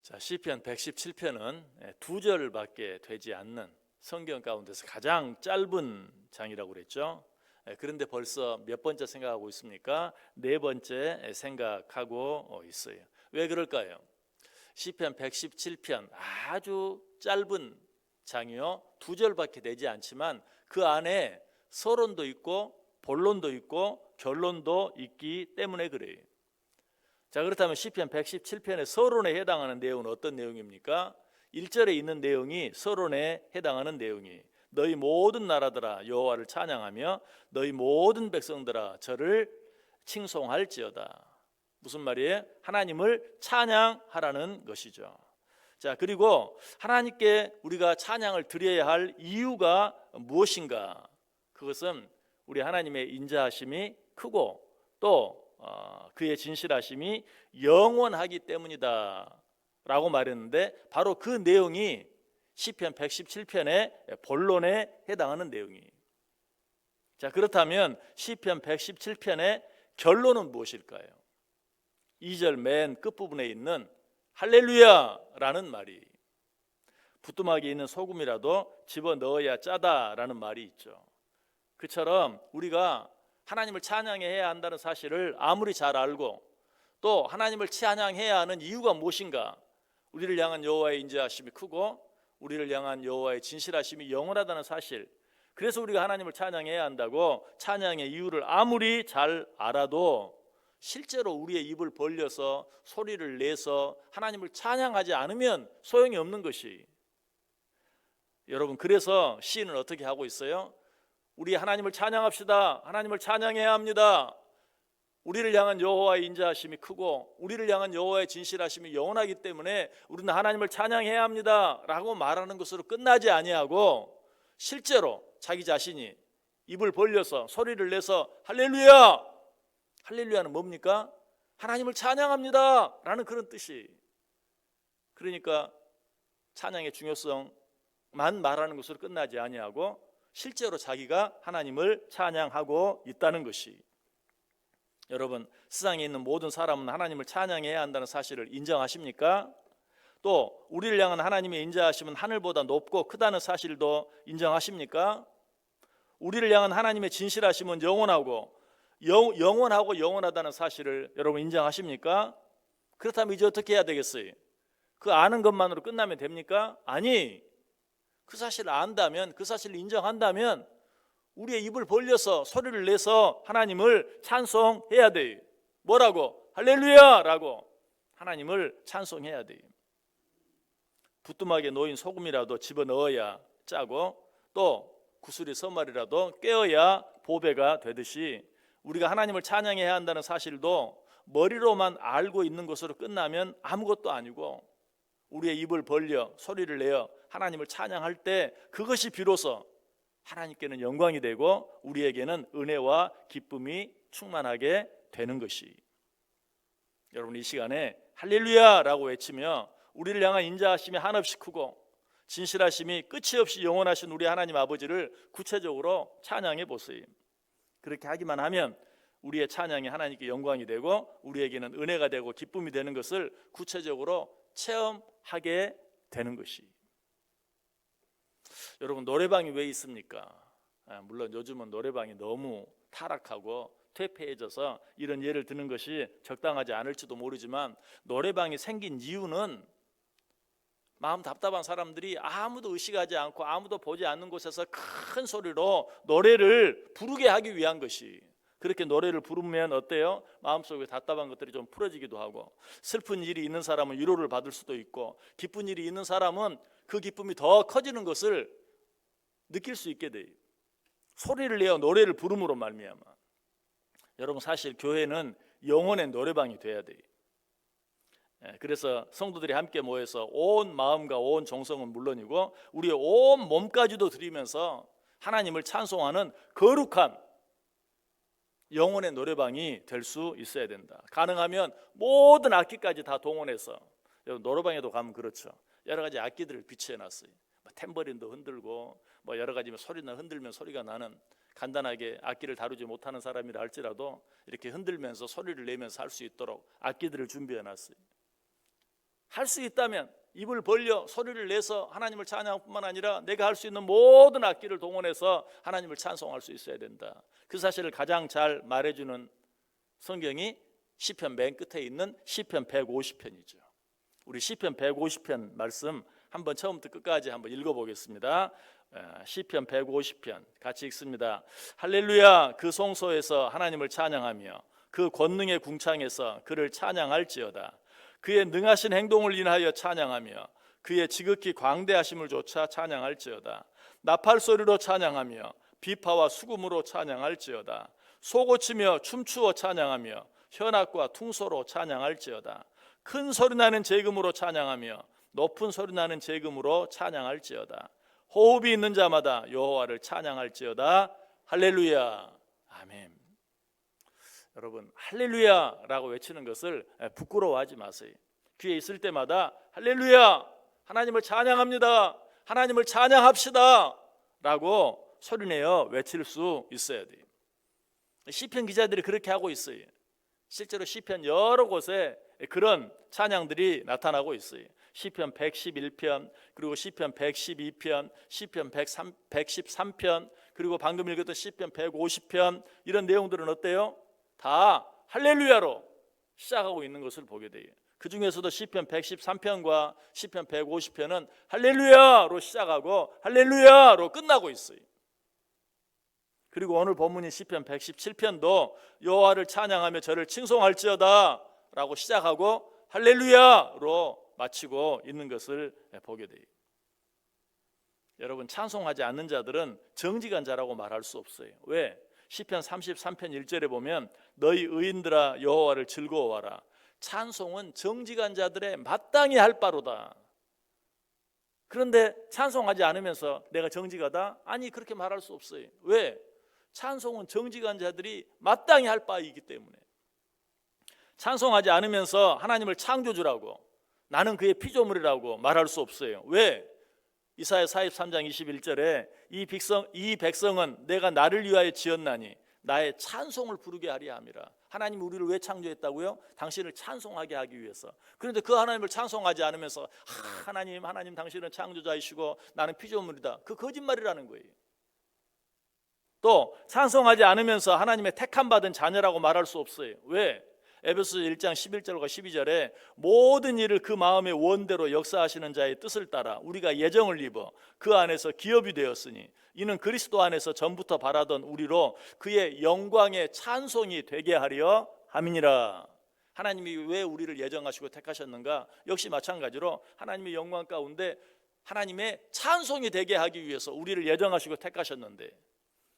자, 시편 117편은 두 절밖에 되지 않는 성경 가운데서 가장 짧은 장이라고 그랬죠. 그런데 벌써 몇 번째 생각하고 있습니까? 네 번째 생각하고 있어요. 왜 그럴까요? 시편 117편 아주 짧은 장이요, 두 절밖에 되지 않지만 그 안에 서론도 있고 본론도 있고 결론도 있기 때문에 그래요. 자, 그렇다면 시편 117편의 서론에 해당하는 내용은 어떤 내용입니까? 1절에 있는 내용이 서론에 해당하는 내용이 너희 모든 나라들아 여호와를 찬양하며 너희 모든 백성들아 저를 칭송할지어다. 무슨 말이에요? 하나님을 찬양하라는 것이죠. 자, 그리고 하나님께 우리가 찬양을 드려야 할 이유가 무엇인가? 그것은 우리 하나님의 인자하심이 크고 또 그의 진실하심이 영원하기 때문이다 라고 말했는데, 바로 그 내용이 시편 117편의 본론에 해당하는 내용이에요. 자, 그렇다면 시편 117편의 결론은 무엇일까요? 2절 맨 끝부분에 있는 할렐루야라는 말이, 부뚜막에 있는 소금이라도 집어넣어야 짜다라는 말이 있죠. 그처럼 우리가 하나님을 찬양해야 한다는 사실을 아무리 잘 알고 또 하나님을 찬양해야 하는 이유가 무엇인가, 우리를 향한 여호와의 인자하심이 크고 우리를 향한 여호와의 진실하심이 영원하다는 사실, 그래서 우리가 하나님을 찬양해야 한다고 찬양의 이유를 아무리 잘 알아도 실제로 우리의 입을 벌려서 소리를 내서 하나님을 찬양하지 않으면 소용이 없는 것이, 여러분, 그래서 시인은 어떻게 하고 있어요? 우리 하나님을 찬양합시다. 하나님을 찬양해야 합니다. 우리를 향한 여호와의 인자하심이 크고 우리를 향한 여호와의 진실하심이 영원하기 때문에 우리는 하나님을 찬양해야 합니다 라고 말하는 것으로 끝나지 아니하고, 실제로 자기 자신이 입을 벌려서 소리를 내서 할렐루야! 할렐루야는 뭡니까? 하나님을 찬양합니다 라는 그런 뜻이. 그러니까 찬양의 중요성만 말하는 것으로 끝나지 아니하고 실제로 자기가 하나님을 찬양하고 있다는 것이. 여러분, 세상에 있는 모든 사람은 하나님을 찬양해야 한다는 사실을 인정하십니까? 또 우리를 향한 하나님의 인자하심은 하늘보다 높고 크다는 사실도 인정하십니까? 우리를 향한 하나님의 진실하심은 영원하고 영원하다는 사실을 여러분 인정하십니까? 그렇다면 이제 어떻게 해야 되겠어요? 그 아는 것만으로 끝나면 됩니까? 아니, 그 사실을 안다면, 그 사실을 인정한다면 우리의 입을 벌려서 소리를 내서 하나님을 찬송해야 돼요. 뭐라고? 할렐루야라고 하나님을 찬송해야 돼요. 부뚜막에 놓인 소금이라도 집어넣어야 짜고 또 구슬이 선말이라도 꿰어야 보배가 되듯이, 우리가 하나님을 찬양해야 한다는 사실도 머리로만 알고 있는 것으로 끝나면 아무것도 아니고, 우리의 입을 벌려 소리를 내어 하나님을 찬양할 때 그것이 비로소 하나님께는 영광이 되고 우리에게는 은혜와 기쁨이 충만하게 되는 것이. 여러분, 이 시간에 할렐루야라고 외치며 우리를 향한 인자하심이 한없이 크고 진실하심이 끝이 없이 영원하신 우리 하나님 아버지를 구체적으로 찬양해 보세요. 그렇게 하기만 하면 우리의 찬양이 하나님께 영광이 되고 우리에게는 은혜가 되고 기쁨이 되는 것을 구체적으로 체험하게 되는 것이. 여러분, 노래방이 왜 있습니까? 물론 요즘은 노래방이 너무 타락하고 퇴폐해져서 이런 예를 드는 것이 적당하지 않을지도 모르지만, 노래방이 생긴 이유는 마음 답답한 사람들이 아무도 의식하지 않고 아무도 보지 않는 곳에서 큰 소리로 노래를 부르게 하기 위한 것이. 그렇게 노래를 부르면 어때요? 마음속에 답답한 것들이 좀 풀어지기도 하고, 슬픈 일이 있는 사람은 위로를 받을 수도 있고, 기쁜 일이 있는 사람은 그 기쁨이 더 커지는 것을 느낄 수 있게 돼요. 소리를 내어 노래를 부름으로 말미암아. 여러분, 사실 교회는 영혼의 노래방이 돼야 돼요. 그래서 성도들이 함께 모여서 온 마음과 온 정성은 물론이고 우리의 온 몸까지도 드리면서 하나님을 찬송하는 거룩한 영혼의 노래방이 될 수 있어야 된다. 가능하면 모든 악기까지 다 동원해서, 여러분 노래방에도 가면 그렇죠. 여러 가지 악기들을 비치해놨어요. 탬버린도 흔들고 여러 가지 소리나 흔들면 소리가 나는, 간단하게 악기를 다루지 못하는 사람이라 할지라도 이렇게 흔들면서 소리를 내면서 할 수 있도록 악기들을 준비해놨어요. 할 수 있다면 입을 벌려 소리를 내서 하나님을 찬양할 뿐만 아니라 내가 할 수 있는 모든 악기를 동원해서 하나님을 찬송할 수 있어야 된다. 그 사실을 가장 잘 말해주는 성경이 시편 맨 끝에 있는 시편 150편이죠. 우리 시편 150편 말씀 한번 처음부터 끝까지 한번 읽어보겠습니다. 시편 150편 같이 읽습니다. 할렐루야. 그 성소에서 하나님을 찬양하며 그 권능의 궁창에서 그를 찬양할지어다. 그의 능하신 행동을 인하여 찬양하며 그의 지극히 광대하심을 조차 찬양할지어다. 나팔 소리로 찬양하며 비파와 수금으로 찬양할지어다. 소고치며 춤추어 찬양하며 현악과 퉁소로 찬양할지어다. 큰 소리 나는 제금으로 찬양하며 높은 소리 나는 제금으로 찬양할지어다. 호흡이 있는 자마다 여호와를 찬양할지어다. 할렐루야. 아멘. 여러분, 할렐루야라고 외치는 것을 부끄러워하지 마세요. 귀에 있을 때마다 할렐루야, 하나님을 찬양합니다, 하나님을 찬양합시다 라고 소리내어 외칠 수 있어야 돼요. 시편 기자들이 그렇게 하고 있어요. 실제로 시편 여러 곳에 그런 찬양들이 나타나고 있어요. 시편 111편, 그리고 시편 112편, 시편 113편, 그리고 방금 읽었던 시편 150편, 이런 내용들은 어때요? 다 할렐루야로 시작하고 있는 것을 보게 돼요. 그 중에서도 시편 113편과 시편 150편은 할렐루야로 시작하고 할렐루야로 끝나고 있어요. 그리고 오늘 본문인 시편 117편도 여호와를 찬양하며 저를 칭송할지어다 라고 시작하고 할렐루야로 마치고 있는 것을 보게 돼요. 여러분, 찬송하지 않는 자들은 정직한 자라고 말할 수 없어요. 왜? 시편 33편 1절에 보면 너희 의인들아 여호와를 즐거워하라. 찬송은 정직한 자들의 마땅히 할 바로다. 그런데 찬송하지 않으면서 내가 정직하다? 아니, 그렇게 말할 수 없어요. 왜? 찬송은 정직한 자들이 마땅히 할 바이기 때문에. 찬송하지 않으면서 하나님을 창조주라고, 나는 그의 피조물이라고 말할 수 없어요. 왜? 이사야 43장 21절에 이 백성은 내가 나를 위하여 지었나니 나의 찬송을 부르게 하리 함이라. 하나님이 우리를 왜 창조했다고요? 당신을 찬송하게 하기 위해서. 그런데 그 하나님을 찬송하지 않으면서 하나님 당신은 창조자이시고 나는 피조물이다, 그 거짓말이라는 거예요. 또 찬송하지 않으면서 하나님의 택함 받은 자녀라고 말할 수 없어요. 왜? 에베소서 1장 11절과 12절에 모든 일을 그 마음의 원대로 역사하시는 자의 뜻을 따라 우리가 예정을 입어 그 안에서 기업이 되었으니 이는 그리스도 안에서 전부터 바라던 우리로 그의 영광의 찬송이 되게 하려 함이니라. 하나님이 왜 우리를 예정하시고 택하셨는가? 역시 마찬가지로 하나님의 영광 가운데 하나님의 찬송이 되게 하기 위해서 우리를 예정하시고 택하셨는데,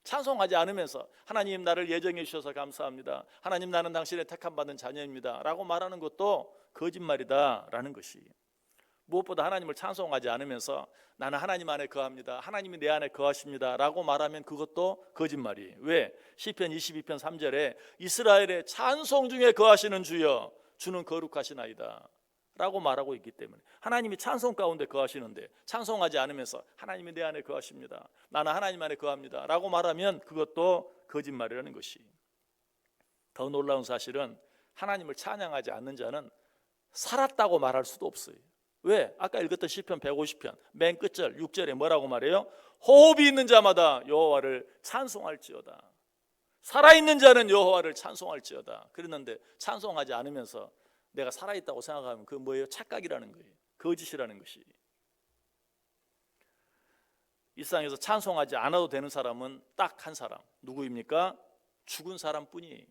찬송하지 않으면서 하나님 나를 예정해 주셔서 감사합니다, 하나님 나는 당신의 택함받은 자녀입니다 라고 말하는 것도 거짓말이다 라는 것이. 무엇보다 하나님을 찬송하지 않으면서 나는 하나님 안에 거합니다, 하나님이 내 안에 거하십니다 라고 말하면 그것도 거짓말이에요. 왜? 시편 22편 3절에 이스라엘의 찬송 중에 거하시는 주여 주는 거룩하시나이다 라고 말하고 있기 때문에, 하나님이 찬송 가운데 거하시는데 찬송하지 않으면서 하나님이 내 안에 거하십니다, 나는 하나님 안에 거합니다 라고 말하면 그것도 거짓말이라는 것이. 더 놀라운 사실은 하나님을 찬양하지 않는 자는 살았다고 말할 수도 없어요. 왜? 아까 읽었던 시편 150편 맨 끝절 6절에 뭐라고 말해요? 호흡이 있는 자마다 여호와를 찬송할지어다. 살아있는 자는 여호와를 찬송할지어다. 그랬는데 찬송하지 않으면서 내가 살아있다고 생각하면 그건 뭐예요? 착각이라는 거예요. 거짓이라는 것이. 이 세상에서 찬송하지 않아도 되는 사람은 딱 한 사람, 누구입니까? 죽은 사람뿐이에요.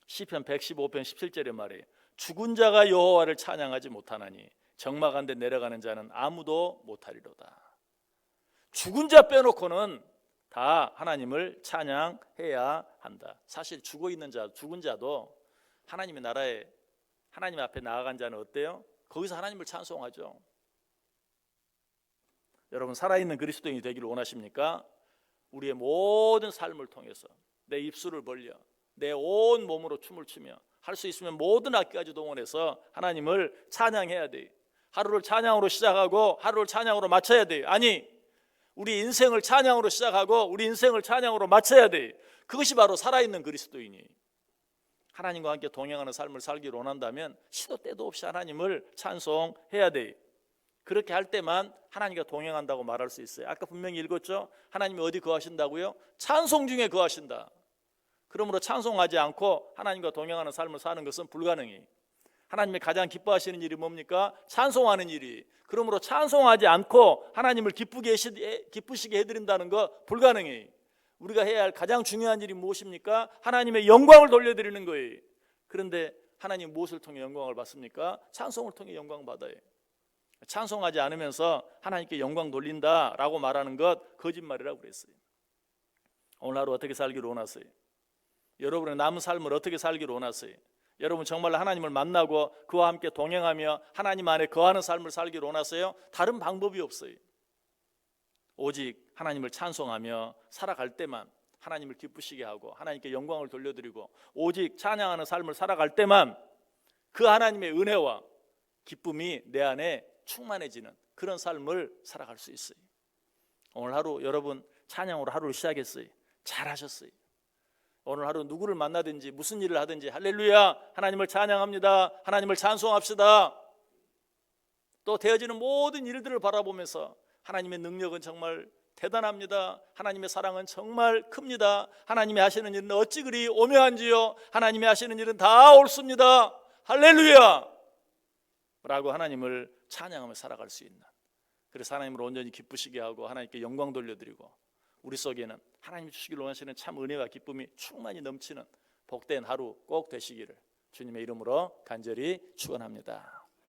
시편 115편 17절에 말해요. 죽은 자가 여호와를 찬양하지 못하나니 적막한 데 내려가는 자는 아무도 못하리로다. 죽은 자 빼놓고는 다 하나님을 찬양해야 한다. 사실 죽어있는 자, 죽은 자도 하나님의 나라에, 하나님 앞에 나아간 자는 어때요? 거기서 하나님을 찬송하죠. 여러분, 살아있는 그리스도인이 되기를 원하십니까? 우리의 모든 삶을 통해서 내 입술을 벌려 내 온 몸으로 춤을 추며 할 수 있으면 모든 악기까지 동원해서 하나님을 찬양해야 돼요. 하루를 찬양으로 시작하고 하루를 찬양으로 마쳐야 돼요. 아니, 우리 인생을 찬양으로 시작하고 우리 인생을 찬양으로 마쳐야 돼요. 그것이 바로 살아있는 그리스도인이에요. 하나님과 함께 동행하는 삶을 살기를 원한다면 시도 때도 없이 하나님을 찬송해야 돼요. 그렇게 할 때만 하나님과 동행한다고 말할 수 있어요. 아까 분명히 읽었죠? 하나님이 어디 거하신다고요? 찬송 중에 거하신다. 그러므로 찬송하지 않고 하나님과 동행하는 삶을 사는 것은 불가능해요. 하나님이 가장 기뻐하시는 일이 뭡니까? 찬송하는 일이. 그러므로 찬송하지 않고 하나님을 기쁘시게 해드린다는 거 불가능해요. 우리가 해야 할 가장 중요한 일이 무엇입니까? 하나님의 영광을 돌려드리는 거예요. 그런데 하나님 무엇을 통해 영광을 받습니까? 찬송을 통해 영광 받아요. 찬송하지 않으면서 하나님께 영광 돌린다라고 말하는 것 거짓말이라고 그랬어요. 오늘 하루 어떻게 살기를 원하세요? 여러분의 남은 삶을 어떻게 살기를 원하세요? 여러분 정말 하나님을 만나고 그와 함께 동행하며 하나님 안에 거하는 삶을 살기를 원하세요? 다른 방법이 없어요. 오직 하나님을 찬송하며 살아갈 때만 하나님을 기쁘시게 하고 하나님께 영광을 돌려드리고 오직 찬양하는 삶을 살아갈 때만 그 하나님의 은혜와 기쁨이 내 안에 충만해지는 그런 삶을 살아갈 수 있어요. 오늘 하루 여러분 찬양으로 하루를 시작했어요. 잘하셨어요. 오늘 하루 누구를 만나든지 무슨 일을 하든지 할렐루야 하나님을 찬양합니다. 하나님을 찬송합시다. 또 되어지는 모든 일들을 바라보면서 하나님의 능력은 정말 대단합니다. 하나님의 사랑은 정말 큽니다. 하나님이 하시는 일은 어찌 그리 오묘한지요. 하나님이 하시는 일은 다 옳습니다. 할렐루야 라고 하나님을 찬양하며 살아갈 수 있는, 그래서 하나님을 온전히 기쁘시게 하고 하나님께 영광 돌려드리고 우리 속에는 하나님이 주시기를 원하시는 참 은혜와 기쁨이 충만히 넘치는 복된 하루 꼭 되시기를 주님의 이름으로 간절히 축원합니다.